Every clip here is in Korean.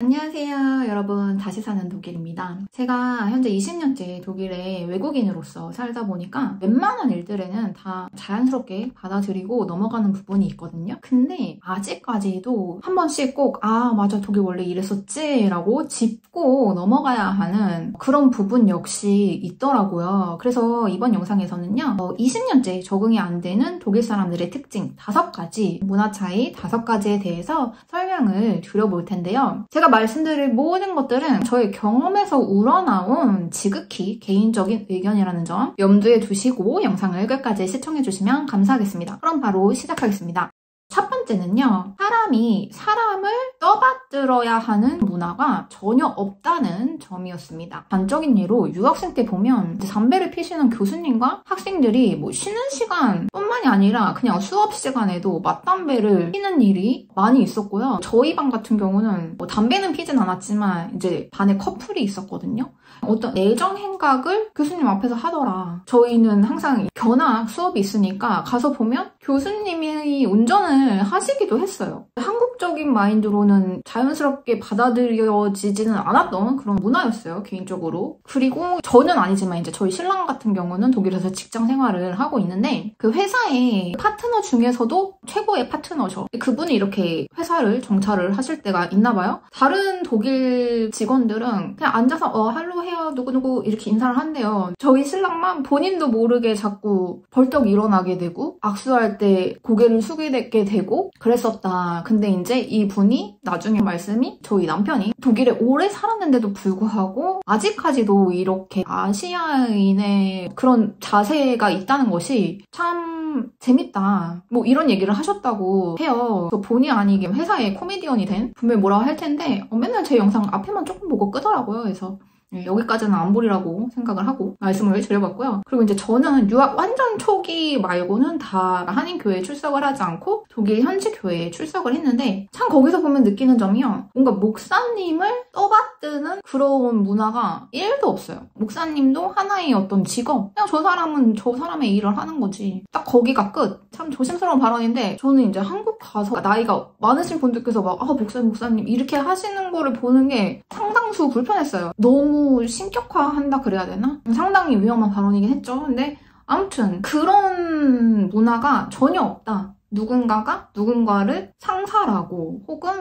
안녕하세요 여러분, 다시 사는 독일입니다. 제가 현재 20년째 독일에 외국인으로서 살다 보니까 웬만한 일들에는 다 자연스럽게 받아들이고 넘어가는 부분이 있거든요. 근데 아직까지도 한 번씩 꼭 맞아 독일 원래 이랬었지 라고 짚고 넘어가야 하는 그런 부분 역시 있더라고요. 그래서 이번 영상에서는요 20년째 적응이 안 되는 독일 사람들의 특징 5가지, 문화 차이 5가지에 대해서 설명을 드려볼 텐데요. 제가 말씀드릴 모든 것들은 저의 경험에서 우러나온 지극히 개인적인 의견이라는 점 염두에 두시고 영상을 끝까지 시청해주시면 감사하겠습니다. 그럼 바로 시작하겠습니다. 첫 번째는요, 사람이 사람을 떠받들어야 하는 문화가 전혀 없다는 점이었습니다. 단적인 예로 유학생 때 보면 담배를 피시는 교수님과 학생들이 쉬는 시간 뿐만이 아니라 그냥 수업 시간에도 맞담배를 피는 일이 많이 있었고요. 저희 반 같은 경우는 담배는 피진 않았지만 이제 반에 커플이 있었거든요. 어떤 애정 행각을 교수님 앞에서 하더라. 저희는 항상 견학 수업이 있으니까 가서 보면 교수님이 운전을 하시기도 했어요. 한국적인 마인드로는 자연스럽게 받아들여지지는 않았던 그런 문화였어요, 개인적으로. 그리고 저는 아니지만 이제 저희 신랑 같은 경우는 독일에서 직장 생활을 하고 있는데 그 회사의 파트너 중에서도 최고의 파트너셔. 그분이 이렇게 회사를 정찰을 하실 때가 있나 봐요. 다른 독일 직원들은 그냥 앉아서 할로 해요, 누구누구 이렇게 인사를 한대요. 저희 신랑만 본인도 모르게 자꾸 벌떡 일어나게 되고 악수할 때 고개를 숙이게 되고 그랬었다. 근데 이제 이분이 나중에 말씀이 저희 남편이 독일에 오래 살았는데도 불구하고 아직까지도 이렇게 아시아인의 그런 자세가 있다는 것이 참 재밌다. 이런 얘기를 하셨다고 해요. 본의 아니게 회사에 코미디언이 된 분명히 뭐라고 할 텐데 맨날 제 영상 앞에만 조금 보고 끄더라고요. 그래서 여기까지는 안 보리라고 생각을 하고 말씀을 드려봤고요. 그리고 이제 저는 유학 완전 초기 말고는 다 한인교회에 출석을 하지 않고 독일 현지 교회에 출석을 했는데 참 거기서 보면 느끼는 점이요. 뭔가 목사님을 떠받드는 그런 문화가 1도 없어요. 목사님도 하나의 어떤 직업, 그냥 저 사람은 저 사람의 일을 하는 거지. 딱 거기가 끝. 참 조심스러운 발언인데 저는 이제 한국 가서 나이가 많으신 분들께서 목사님 이렇게 하시는 거를 보는 게 상당수 불편했어요. 너무 신격화한다 그래야 되나? 상당히 위험한 발언이긴 했죠. 근데 아무튼 그런 문화가 전혀 없다. 누군가가 누군가를 상사라고 혹은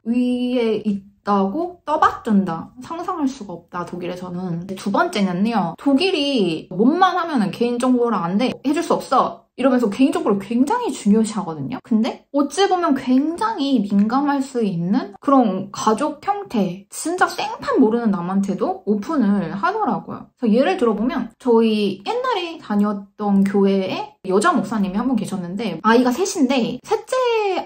위에 있다고 떠받든다. 상상할 수가 없다, 독일에서는. 두 번째는요, 독일이 뭔만 하면은 개인정보를 안 돼. 해줄 수 없어. 이러면서 개인정보를 굉장히 중요시 하거든요. 근데 어찌 보면 굉장히 민감할 수 있는 그런 가족 형태, 진짜 생판 모르는 남한테도 오픈을 하더라고요. 그래서 예를 들어보면 저희 옛날에 다녔던 교회에 여자 목사님이 한 분 계셨는데 아이가 셋인데 셋째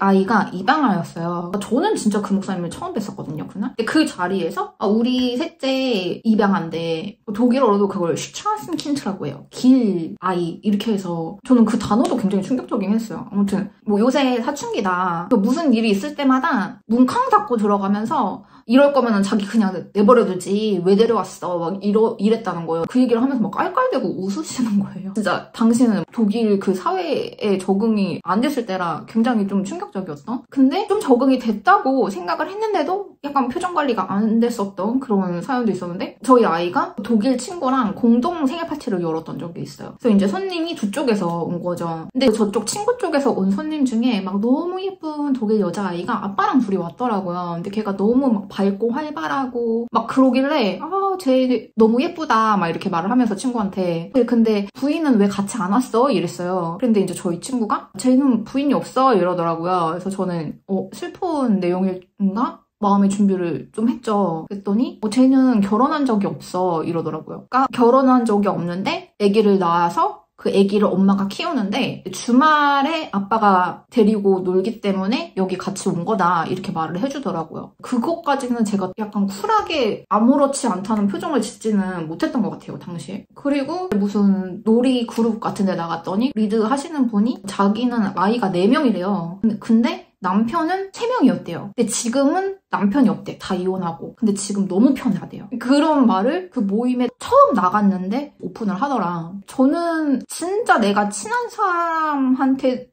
아이가 입양아였어요. 저는 진짜 그 목사님을 처음 뵀었거든요, 그날. 근데 그 자리에서 우리 셋째 입양아인데 독일어로도 그걸 슈트라센킨트라고 해요. 길 아이 이렇게 해서 저는 그 단어도 굉장히 충격적이긴 했어요. 아무튼 요새 사춘기다. 무슨 일이 있을 때마다 문쾅 닫고 들어가면서 이럴 거면은 자기 그냥 내버려두지 왜 데려왔어 이랬다는 거예요. 그 얘기를 하면서 막 깔깔대고 웃으시는 거예요. 진짜 당신은 독일 그 사회에 적응이 안 됐을 때라 굉장히 좀 충격적이었어. 근데 좀 적응이 됐다고 생각을 했는데도 약간 표정 관리가 안 됐었던 그런 사연도 있었는데 저희 아이가 독일 친구랑 공동 생일 파티를 열었던 적이 있어요. 그래서 이제 손님이 두 쪽에서 온 거죠. 근데 저쪽 친구 쪽에서 온 손님 중에 막 너무 예쁜 독일 여자아이가 아빠랑 둘이 왔더라고요. 근데 걔가 너무 막 밝고 활발하고 막 그러길래 쟤 너무 예쁘다 막 이렇게 말을 하면서 친구한테 근데 부인은 왜 같이 안 왔어? 이랬어요. 그런데 이제 저희 친구가 쟤는 부인이 없어 이러더라고요. 그래서 저는 슬픈 내용인가? 마음의 준비를 좀 했죠. 그랬더니 쟤는 결혼한 적이 없어 이러더라고요. 그러니까 결혼한 적이 없는데 아기를 낳아서 그 아기를 엄마가 키우는데 주말에 아빠가 데리고 놀기 때문에 여기 같이 온 거다 이렇게 말을 해주더라고요. 그것까지는 제가 약간 쿨하게 아무렇지 않다는 표정을 짓지는 못했던 것 같아요, 당시에. 그리고 무슨 놀이 그룹 같은 데 나갔더니 리드 하시는 분이 자기는 아이가 4명이래요. 근데 남편은 3명이었대요. 근데 지금은 남편이 없대. 다 이혼하고. 근데 지금 너무 편하대요. 그런 말을 그 모임에 처음 나갔는데 오픈을 하더라. 저는 진짜 내가 친한 사람한테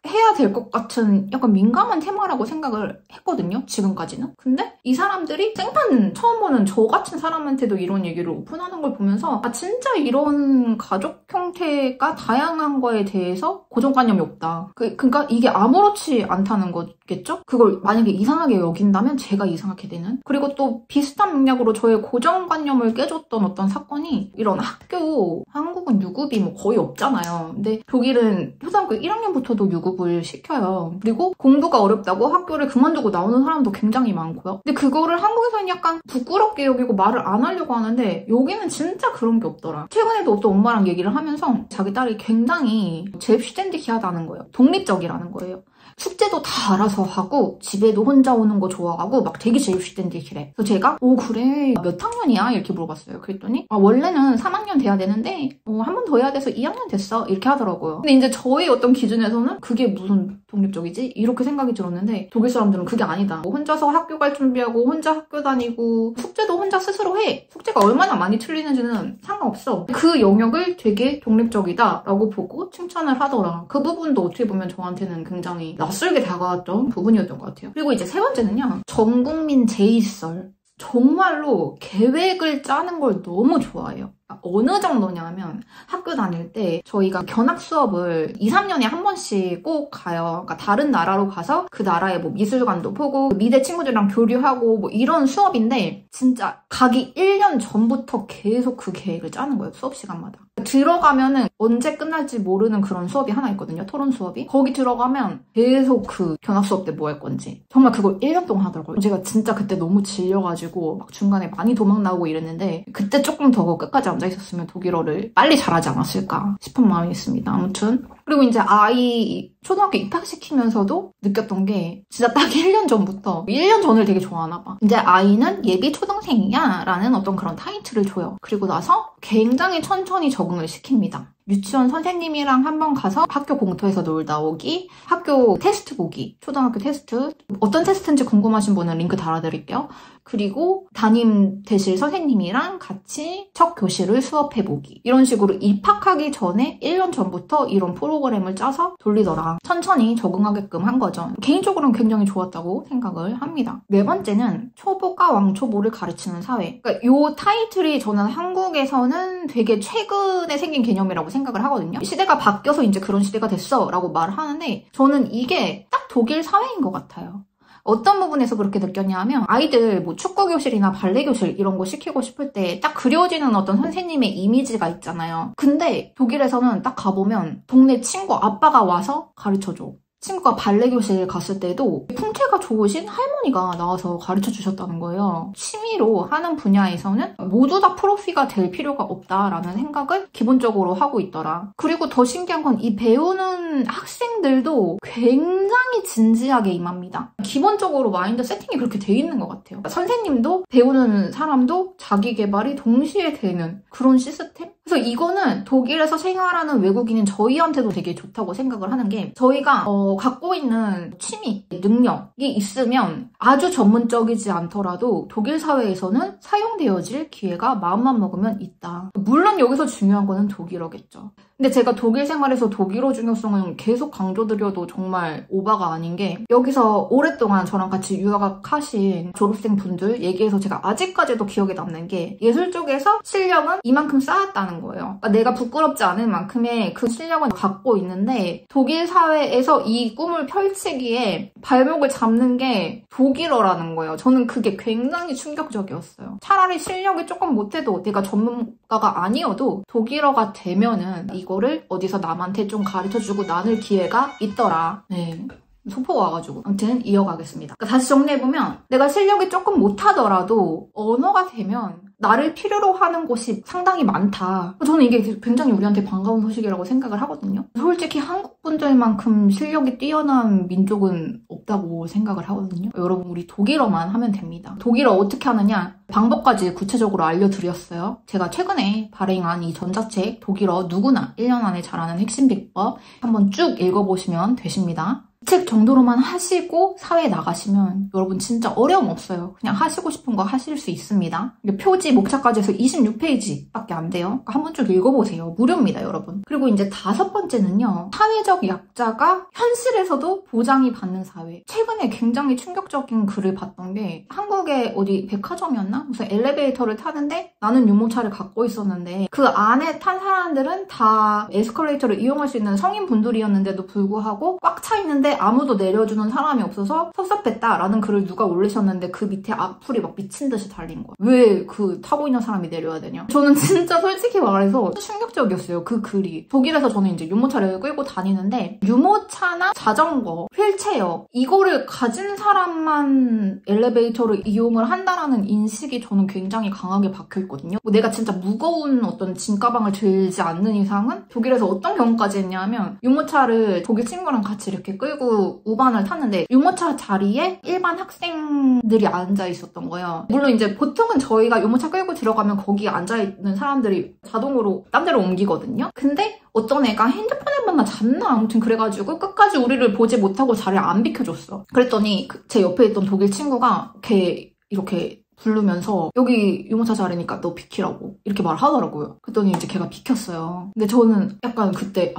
해야 될 것 같은 약간 민감한 테마라고 생각을 했거든요, 지금까지는. 근데 이 사람들이 생판 처음 보는 저 같은 사람한테도 이런 얘기를 오픈하는 걸 보면서 아 진짜 이런 가족 형태가 다양한 거에 대해서 고정관념이 없다. 그러니까 이게 아무렇지 않다는 거겠죠? 그걸 만약에 이상하게 여긴다면 제가 이상하게 되는. 그리고 또 비슷한 맥락으로 저의 고정관념을 깨줬던 어떤 사건이 이런 학교, 한국은 유급이 뭐 거의 없잖아요. 근데 독일은 초등학교 1학년부터도 유급을 시켜요. 그리고 공부가 어렵다고 학교를 그만두고 나오는 사람도 굉장히 많고요. 근데 그거를 한국에서는 약간 부끄럽게 여기고 말을 안 하려고 하는데 여기는 진짜 그런 게 없더라. 최근에도 또 엄마랑 얘기를 하면서 자기 딸이 굉장히 selbstständig하다는 거예요. 독립적이라는 거예요. 숙제도 다 알아서 하고 집에도 혼자 오는 거 좋아하고 막 되게 selbstständig이래. 그래서 제가 그래 몇 학년이야? 이렇게 물어봤어요. 그랬더니 원래는 3학년 돼야 되는데 한 번 더 해야 돼서 2학년 됐어 이렇게 하더라고요. 근데 이제 저희 어떤 기준에서는 그게 무슨 독립적이지? 이렇게 생각이 들었는데 독일 사람들은 그게 아니다. 혼자서 학교 갈 준비하고 혼자 학교 다니고 숙제도 혼자 스스로 해. 숙제가 얼마나 많이 틀리는지는 상관없어. 그 영역을 되게 독립적이다라고 보고 칭찬을 하더라. 그 부분도 어떻게 보면 저한테는 굉장히 낯설게 다가왔던 부분이었던 것 같아요. 그리고 이제 세 번째는요. 전국민 제이썰. 정말로 계획을 짜는 걸 너무 좋아해요. 어느 정도냐면 학교 다닐 때 저희가 견학 수업을 2, 3년에 한 번씩 꼭 가요. 그러니까 다른 나라로 가서 그 나라의 뭐 미술관도 보고 미대 친구들이랑 교류하고 뭐 이런 수업인데 진짜 가기 1년 전부터 계속 그 계획을 짜는 거예요. 수업 시간마다. 들어가면은 언제 끝날지 모르는 그런 수업이 하나 있거든요. 토론 수업이. 거기 들어가면 계속 그 견학 수업 때 뭐 할 건지. 정말 그걸 1년 동안 하더라고요. 제가 진짜 그때 너무 질려가지고 막 중간에 많이 도망 나오고 이랬는데 그때 조금 더 끝까지 앉아있었으면 독일어를 빨리 잘하지 않았을까 싶은 마음이 있습니다. 아무튼. 그리고 이제 아이 초등학교 입학시키면서도 느꼈던 게 진짜 딱 1년 전부터 1년 전을 되게 좋아하나 봐. 이제 아이는 예비 초등생이야 라는 어떤 그런 타이틀을 줘요. 그리고 나서 굉장히 천천히 적응을 시킵니다. 유치원 선생님이랑 한번 가서 학교 공터에서 놀다 오기, 학교 테스트 보기, 초등학교 테스트. 어떤 테스트인지 궁금하신 분은 링크 달아드릴게요. 그리고 담임되실 선생님이랑 같이 첫 교실을 수업해보기. 이런 식으로 입학하기 전에 1년 전부터 이런 프로그램을 짜서 돌리더라. 천천히 적응하게끔 한 거죠. 개인적으로는 굉장히 좋았다고 생각을 합니다. 네 번째는 초보가 왕초보를 가르치는 사회. 그러니까 이 타이틀이 저는 한국에서는 되게 최근에 생긴 개념이라고 생각을 하거든요. 시대가 바뀌어서 이제 그런 시대가 됐어 라고 말을 하는데 저는 이게 딱 독일 사회인 것 같아요. 어떤 부분에서 그렇게 느꼈냐 하면 아이들 뭐 축구 교실이나 발레 교실 이런 거 시키고 싶을 때 딱 그려지는 어떤 선생님의 이미지가 있잖아요. 근데 독일에서는 딱 가보면 동네 친구 아빠가 와서 가르쳐줘. 친구가 발레 교실 갔을 때도 풍채가 좋으신 할머니가 나와서 가르쳐 주셨다는 거예요. 취미로 하는 분야에서는 모두 다 프로피가 될 필요가 없다라는 생각을 기본적으로 하고 있더라. 그리고 더 신기한 건 이 배우는 학생들도 굉장히 진지하게 임합니다. 기본적으로 마인드 세팅이 그렇게 돼 있는 것 같아요. 선생님도 배우는 사람도 자기 개발이 동시에 되는 그런 시스템? 그래서 이거는 독일에서 생활하는 외국인인 저희한테도 되게 좋다고 생각을 하는 게 저희가 갖고 있는 취미, 능력이 있으면 아주 전문적이지 않더라도 독일 사회에서는 사용되어질 기회가 마음만 먹으면 있다. 물론 여기서 중요한 거는 독일어겠죠. 근데 제가 독일 생활에서 독일어 중요성은 계속 강조드려도 정말 오바가 아닌 게 여기서 오랫동안 저랑 같이 유학하신 졸업생 분들 얘기해서 제가 아직까지도 기억에 남는 게 예술 쪽에서 실력은 이만큼 쌓았다는 거예요. 그러니까 내가 부끄럽지 않은 만큼의 그 실력은 갖고 있는데 독일 사회에서 이 꿈을 펼치기에 발목을 잡는 게 독일어라는 거예요. 저는 그게 굉장히 충격적이었어요. 차라리 실력이 조금 못해도 내가 전문가가 아니어도 독일어가 되면은 이거를 어디서 남한테 좀 가르쳐주고 나눌 기회가 있더라. 네. 소포가 와가지고 아무튼 이어가겠습니다. 그러니까 다시 정리해보면 내가 실력이 조금 못하더라도 언어가 되면 나를 필요로 하는 곳이 상당히 많다. 저는 이게 굉장히 우리한테 반가운 소식이라고 생각을 하거든요. 솔직히 한국 분들만큼 실력이 뛰어난 민족은 없다고 생각을 하거든요. 여러분 우리 독일어만 하면 됩니다. 독일어 어떻게 하느냐 방법까지 구체적으로 알려드렸어요. 제가 최근에 발행한 이 전자책 독일어 누구나 1년 안에 잘하는 핵심 비법 한번 쭉 읽어보시면 되십니다. 책 정도로만 하시고 사회에 나가시면 여러분 진짜 어려움 없어요. 그냥 하시고 싶은 거 하실 수 있습니다. 표지, 목차까지 해서 26페이지밖에 안 돼요. 그러니까 한 번 쭉 읽어보세요. 무료입니다, 여러분. 그리고 이제 5번째는요. 사회적 약자가 현실에서도 보장이 받는 사회. 최근에 굉장히 충격적인 글을 봤던 게 한국의 어디 백화점이었나? 무슨 엘리베이터를 타는데 나는 유모차를 갖고 있었는데 그 안에 탄 사람들은 다 에스컬레이터를 이용할 수 있는 성인분들이었는데도 불구하고 꽉 차 있는데 아무도 내려주는 사람이 없어서 섭섭했다라는 글을 누가 올리셨는데 그 밑에 악플이 막 미친 듯이 달린 거예요. 왜 그 타고 있는 사람이 내려야 되냐? 저는 진짜 솔직히 말해서 충격적이었어요. 그 글이. 독일에서 저는 이제 유모차를 끌고 다니는데 유모차나 자전거, 휠체어 이거를 가진 사람만 엘리베이터를 이용을 한다라는 인식이 저는 굉장히 강하게 박혀있거든요. 내가 진짜 무거운 어떤 짐가방을 들지 않는 이상은 독일에서 어떤 경우까지 했냐면 유모차를 독일 친구랑 같이 이렇게 끌고 우반을 탔는데 유모차 자리에 일반 학생들이 앉아 있었던 거예요. 물론 이제 보통은 저희가 유모차 끌고 들어가면 거기에 앉아있는 사람들이 자동으로 딴 데로 옮기거든요. 근데 어떤 애가 핸드폰을 봤나 잤나 아무튼 그래가지고 끝까지 우리를 보지 못하고 자리를 안 비켜줬어. 그랬더니 제 옆에 있던 독일 친구가 걔 이렇게 부르면서 여기 유모차 자리니까 너 비키라고 이렇게 말하더라고요. 그랬더니 이제 걔가 비켰어요. 근데 저는 약간 그때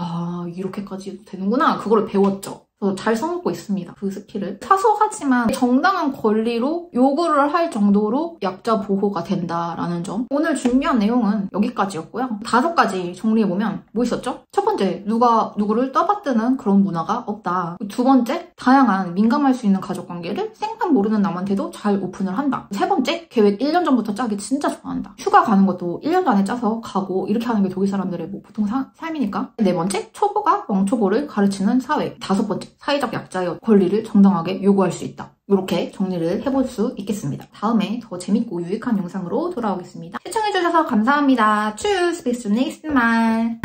이렇게까지 해도 되는구나 그거를 배웠죠. 잘 써먹고 있습니다. 그 스킬을. 사소하지만 정당한 권리로 요구를 할 정도로 약자 보호가 된다라는 점. 오늘 준비한 내용은 여기까지였고요. 5가지 정리해보면 뭐 있었죠? 첫 번째, 누가 누구를 떠받드는 그런 문화가 없다. 두 번째, 다양한 민감할 수 있는 가족관계를 생판 모르는 남한테도 잘 오픈을 한다. 세 번째, 계획 1년 전부터 짜기 진짜 좋아한다. 휴가 가는 것도 1년 전에 짜서 가고 이렇게 하는 게 독일 사람들의 뭐 보통 삶이니까. 네 번째, 초보가 왕초보를 가르치는 사회. 5번째, 사회적 약자의 권리를 정당하게 요구할 수 있다. 이렇게 정리를 해볼 수 있겠습니다. 다음에 더 재밌고 유익한 영상으로 돌아오겠습니다. 시청해주셔서 감사합니다. Tschüss, bis zum nächsten Mal.